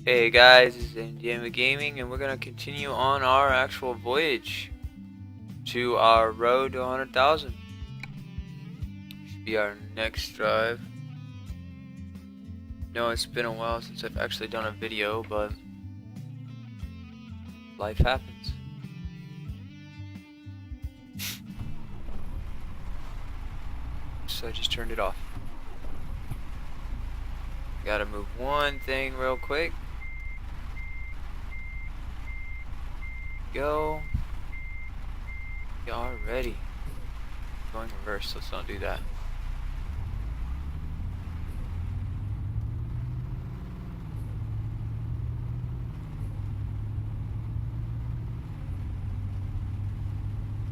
Hey guys, this is Indiana Gaming, and we're gonna continue on our actual voyage to our road to 100,000. Should be our next drive. No, it's been a while since I've actually done a video, but life happens. So I just turned it off. Gotta move one thing real quick. Go. We are ready. Going reverse, let's not do that.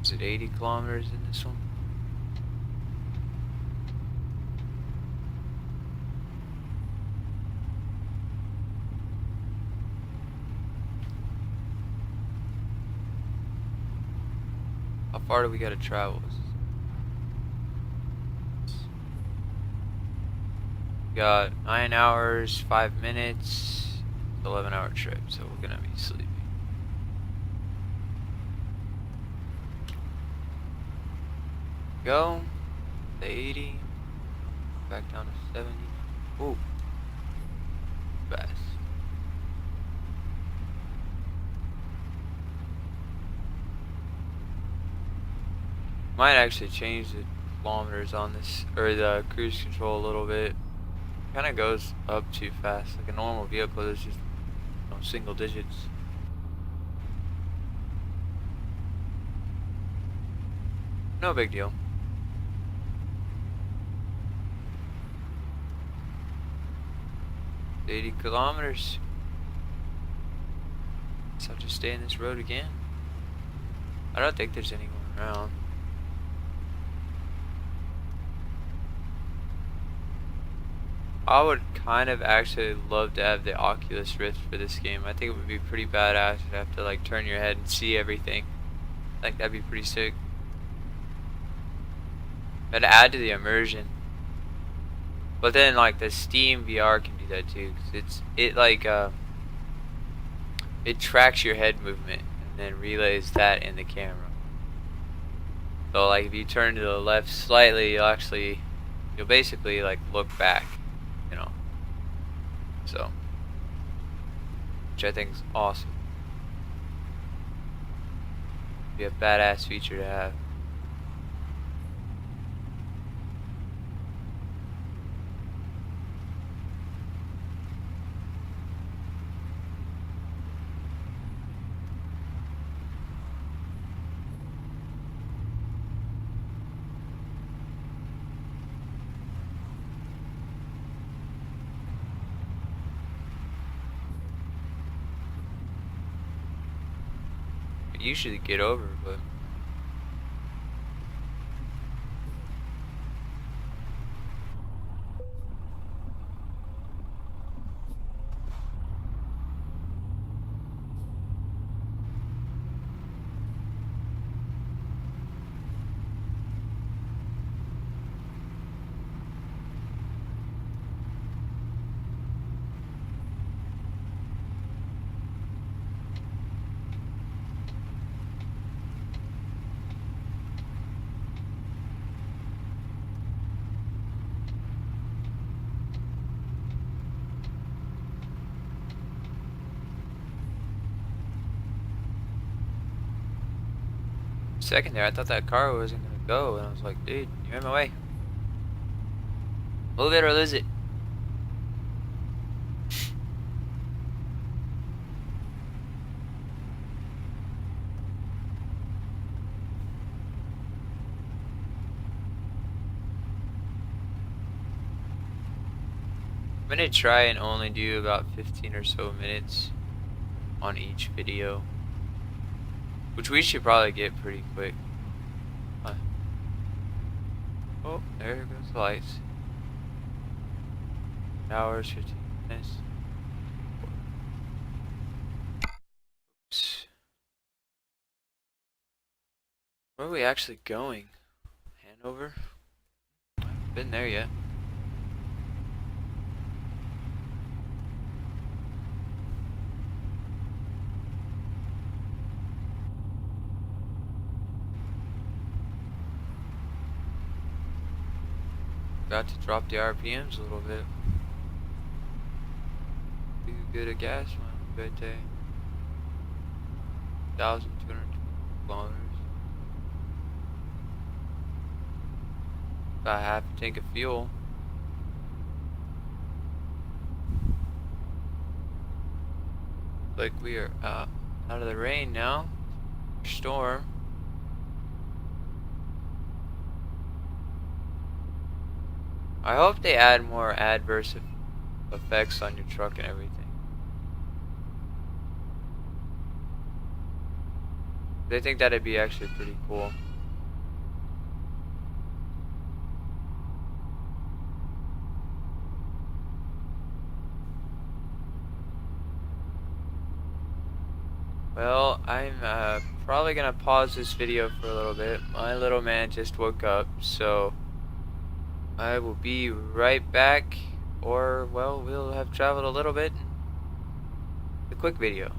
Is it 80 kilometers in this one? How far do we gotta travel? We got 9 hours, 5 minutes, 11-hour trip, so we're gonna be sleepy. Go, the 80, back down to 70. Ooh, fast. Might actually change the kilometers on this, or the cruise control a little bit. Kind of goes up too fast. Like a normal vehicle, there's just single digits. No big deal. 80 kilometers. So I'll just stay in this road again. I don't think there's anyone around. I would kind of actually love to have the Oculus Rift for this game. I think it would be pretty badass to have to like turn your head and see everything. I think that'd be pretty sick. That'd add to the immersion. But then like the Steam VR can do that too, cause it tracks your head movement and then relays that in the camera. So like if you turn to the left slightly, you'll basically like look back, you know. So, which I think is awesome. Be a badass feature to have. I usually get over, but second there, I thought that car wasn't gonna go, and I was like, dude, you're in my way. Move it or lose it. I'm gonna try and only do about 15 or so minutes on each video, which we should probably get pretty quick. Oh, there goes the lights. Hours, 15 minutes. Oops. Where are we actually going? Hanover? I haven't been there yet. Got to drop the RPMs a little bit. Too good a gas on a good day. 1,200 kilometers. About half a tank of fuel. Like we are out of the rain now. Storm. I hope they add more adverse effects on your truck and everything. They think that'd be actually pretty cool. Well, I'm probably gonna pause this video for a little bit. My little man just woke up, so I will be right back, or well, we'll have traveled a little bit. A quick video.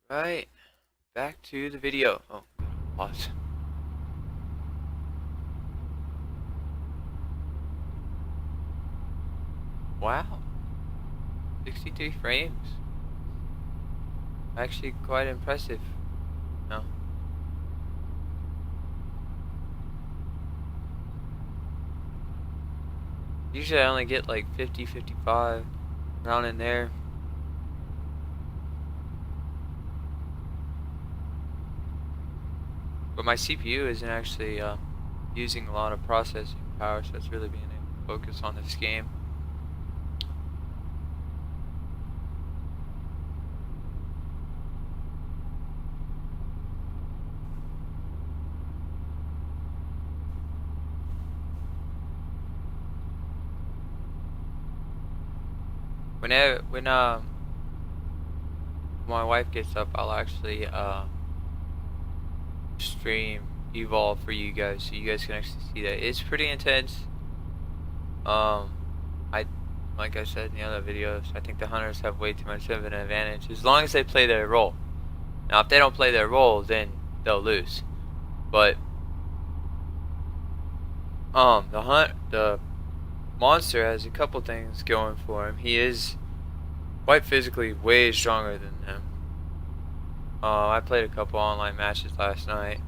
Right, back to the video. Oh, pause. Wow, 63 frames. Actually, quite impressive. No. Usually, I only get like 50, 55, around in there. But my CPU isn't actually using a lot of processing power, so it's really being able to focus on this game. When my wife gets up, I'll actually stream Evolve for you guys, so you guys can actually see that. It's pretty intense. Like I said in the other videos, I think the hunters have way too much of an advantage as long as they play their role. Now, if they don't play their role, then they'll lose. But the monster has a couple things going for him. He is quite physically way stronger than them. I played a couple online matches last night,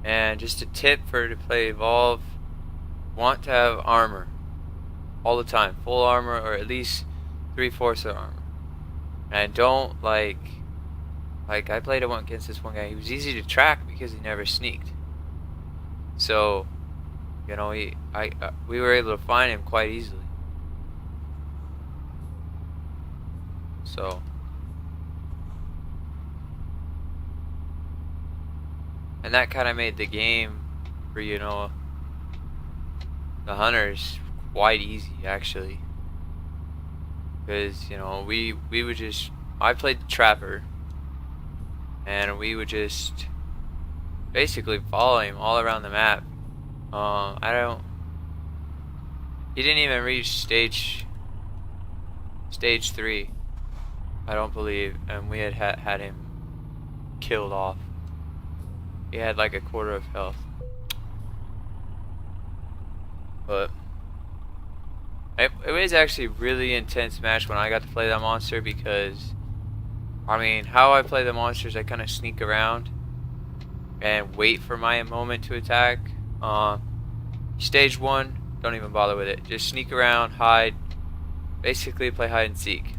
and just a tip for to play Evolve: want to have armor all the time, full armor, or at least 3/4 of armor. And don't like I played one against this one guy. He was easy to track because he never sneaked. So, you know, we were able to find him quite easily. So, and that kind of made the game for, you know, the hunters quite easy, actually. Because, you know, we would just, I played the trapper, and we would just basically follow him all around the map. He didn't even reach stage 3, I don't believe, and we had him killed off. He had like 1/4 of health. But it was actually a really intense match when I got to play that monster, because I mean, how I play the monsters, I kind of sneak around and wait for my moment to attack. Stage 1, don't even bother with it. Just sneak around, hide, basically play hide and seek.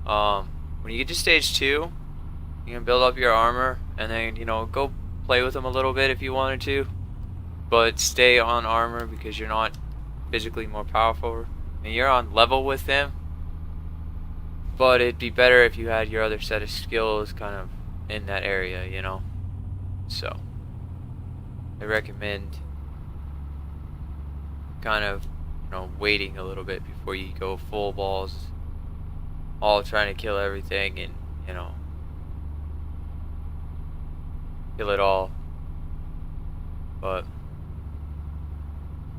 When you get to stage 2, you can build up your armor and then, you know, go play with them a little bit if you wanted to, but stay on armor because you're not physically more powerful and you're on level with them. But it'd be better if you had your other set of skills kind of in that area, you know. So I recommend kind of, you know, waiting a little bit before you go full balls, all trying to kill everything and, you know, kill it all. But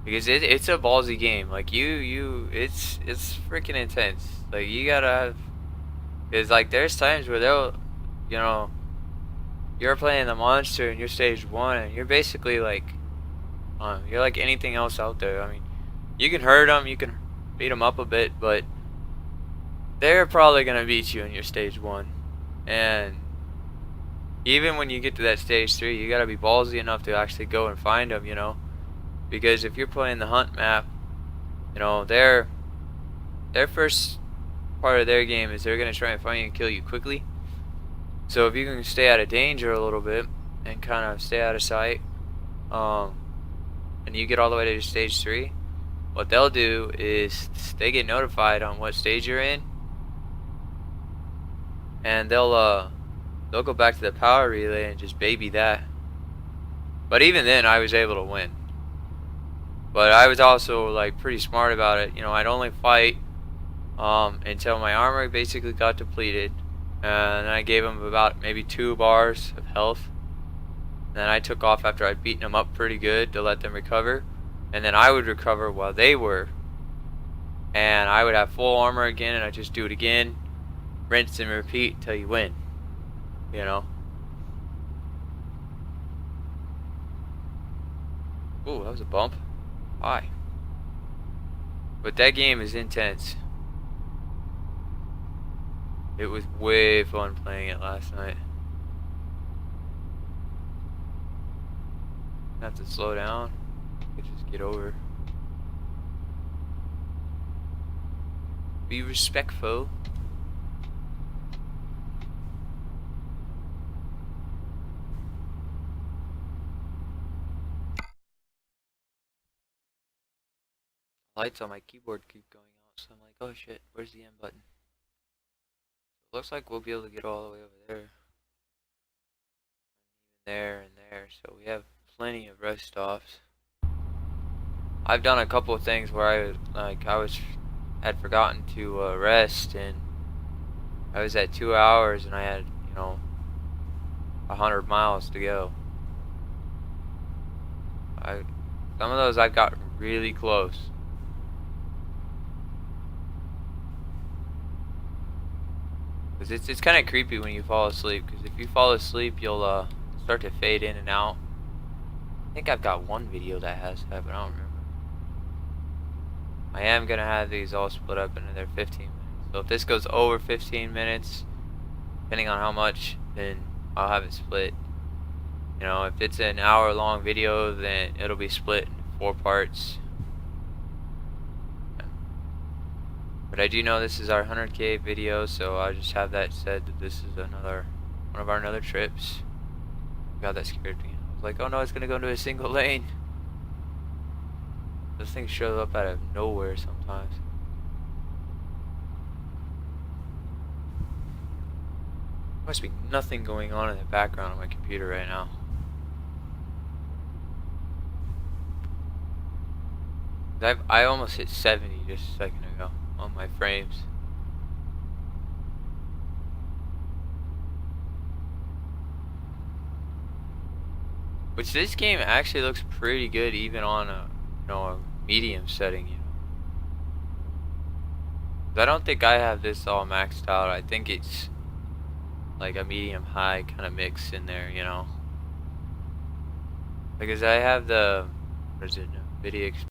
because it's a ballsy game, like it's freaking intense. Like you gotta have, because like there's times where they'll, you know, you're playing the monster and you're stage 1 and you're basically like, you're like anything else out there. I mean, you can hurt them, you can beat them up a bit, but they're probably gonna beat you in your stage 1. And even when you get to that stage 3, you gotta be ballsy enough to actually go and find them, you know. Because if you're playing the hunt map, you know, their first part of their game is they're gonna try and find you and kill you quickly. So if you can stay out of danger a little bit and kind of stay out of sight, and you get all the way to stage 3, what they'll do is they get notified on what stage you're in, and they'll go back to the power relay and just baby that. But even then, I was able to win. But I was also like pretty smart about it. You know, I'd only fight until my armor basically got depleted, and I gave them about maybe 2 bars of health. And then I took off after I'd beaten them up pretty good to let them recover, and then I would recover while they were, and I would have full armor again, and I'd just do it again, rinse and repeat until you win. You know. Ooh, that was a bump. Hi. But that game is intense. It was way fun playing it last night. I have to slow down. I could just get over. Be respectful. Lights on my keyboard keep going out, so I'm like, oh shit, where's the end button? Looks like we'll be able to get all the way over there. There and there, so we have plenty of rest stops. I've done a couple of things where I had forgotten to rest, and I was at 2 hours and I had, you know, 100 miles to go. Some of those I've got really close. Because it's kind of creepy when you fall asleep, because if you fall asleep you'll start to fade in and out. I think I've got one video that has that, but I don't remember. I am going to have these all split up into their 15 minutes. So if this goes over 15 minutes, depending on how much, then I'll have it split. You know, if it's an hour long video, then it'll be split into 4 parts. But I do know this is our 100K video, so I'll just have that said that this is one of our other trips. God, that scared me. I was like, oh no, it's gonna go into a single lane. Those things show up out of nowhere sometimes. Must be nothing going on in the background on my computer right now. I almost hit 70 just a second ago on my frames. Which this game actually looks pretty good even on a, you know, a medium setting, you know. I don't think I have this all maxed out. I think it's like a medium high kind of mix in there, you know. Because I have the, what is it, NVIDIA